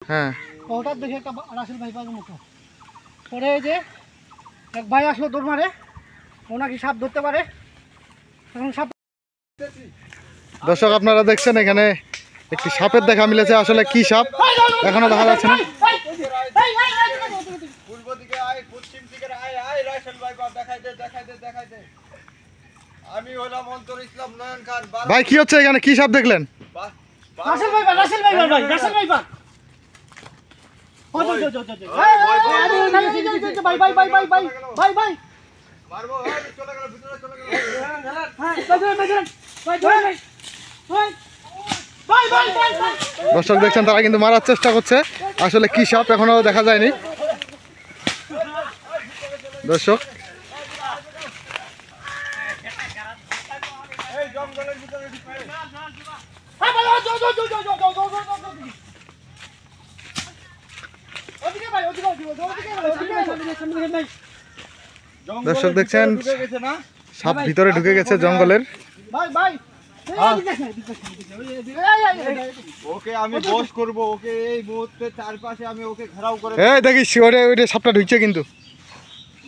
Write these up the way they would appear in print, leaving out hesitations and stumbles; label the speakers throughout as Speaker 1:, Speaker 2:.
Speaker 1: হ্যাঁ
Speaker 2: হঠাৎ দেখে একটা রাসেল ভাইপারের মতো পরে এই যে এক ভাই আসলো দৌড় মারে, ও নাকি সাপ ধরতে পারে। এখন সাপ
Speaker 1: দর্শক আপনারা দেখছেন এখানে একটি সাপের দেখা মিলেছে, আসলে কি সাপ এখনো দেখা যাচ্ছে না। ভাই কি হচ্ছে এখানে, কি সাপ দেখলেন?
Speaker 2: রাসেল ভাইপার, রাসেল ভাইপার ভাই, রাসেল ভাইপার। ভাই ভাই ভাই ভাই ভাই ভাই ভাই মারবো, চলে গেল ভিতরে, চলে গেল।
Speaker 1: দর্শক দেখছেন তারা কিন্তু মারার চেষ্টা করছে, আসলে কি সাপ এখনো দেখা যায়নি। দর্শক দর্শক দেখছেন সাপ ভিতরে ঢুকে গেছে জঙ্গলের।
Speaker 3: ওকে আমি বস করব, ওকে এই মুহূর্তে চারপাশে আমি ওকে ঘেরাও করে।
Speaker 1: এই দেখিস ওরে সাপটা ঢুকছে কিন্তু।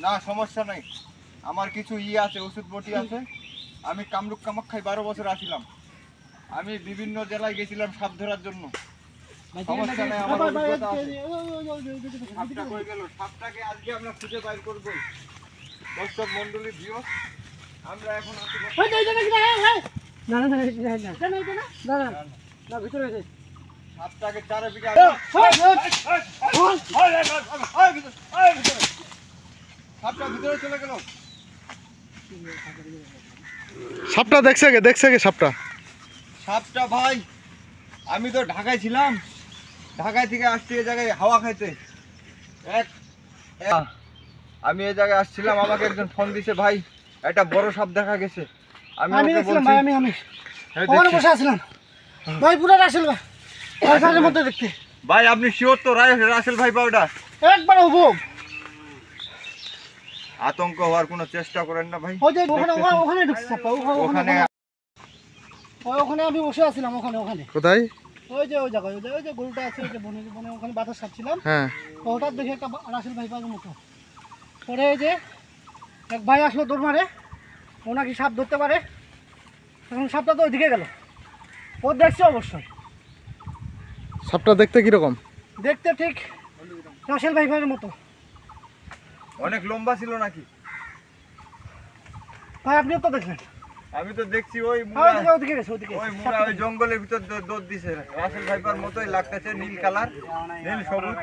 Speaker 3: না সমস্যা নাই, আমার কিছু আছে, ওষুধ বটি আছে। আমি কামরূপ কামাখ্যায় 12 বছর আসিলাম, আমি বিভিন্ন জেলায় গেছিলাম সাপ ধরার জন্য। সমস্যা নাই, আমার অভিজ্ঞতা আছে। সাপটা কই গেল? সাপটাকে আজকে আমরা খুঁজে বাইর করব। দর্শক মণ্ডলী ভিউয়ার্স, আমরা এখন আছি
Speaker 2: না না না না না ভিতরে আছে
Speaker 3: সাপটাকে চারিদিকে সাপটা ভিতরে চলে গেল।
Speaker 1: সাপটা দেখছে কে সাপটা?
Speaker 3: সাপটা ভাই আমি তো ঢাকায় ছিলাম, ঢাকায় থেকে আসছি এই জায়গায় হাওয়া খাইতে। আমি এই জায়গায় আসছিলাম, আমাকে একজন ফোন দিছে, ভাই একটা বড় সাপ দেখা গেছে।
Speaker 2: আমি দেখছিলাম ভাই, আমি ওখানে বসে আছিলাম ভাই, পুরো রাসেল ভাইপারের মতো দেখতে।
Speaker 3: ভাই আপনি শিওর তো রাসেল ভাইপা ওটা?
Speaker 2: একবার হুবহু।
Speaker 3: আতঙ্ক হওয়ার কোনো চেষ্টা করেন না ভাই।
Speaker 2: ওই যে ওখানে ঢুকছে সাপটা,
Speaker 3: ওখানে
Speaker 2: ওখানে আমি বসে আছিলাম, ওখানে
Speaker 1: কোথায়?
Speaker 2: ওই যে ওই জায়গায় ওই যে গরুটা আছে, ওই যে বনে ওখানে বাতাস খাচ্ছিলাম।
Speaker 1: হ্যাঁ
Speaker 2: হঠাৎ দেখে একটা রাসেল ভাইপারের মতো পরে এই যে এক ভাই আসলো দৌড় মারে, ও নাকি সাপ ধরতে পারে। এখন সাপটা তো ওইদিকে গেল, ও দেখছে অবশ্যই।
Speaker 1: সাপটা দেখতে কিরকম?
Speaker 2: দেখতে ঠিক রাসেল ভাইপারের মতো।
Speaker 3: অনেক লম্বা ছিল নাকি?
Speaker 2: ভাই আপনিও তো দেখলেন।
Speaker 3: আমি তো দেখছি ওই
Speaker 2: ওদিকে গেছে, ওদিকে
Speaker 3: ওই মুড়া ওই জঙ্গলের ভিতর দৌড় দিছে। রাসেল ভাইপার মতোই লাগতেছে, নীল কালার, নীল সবুজ।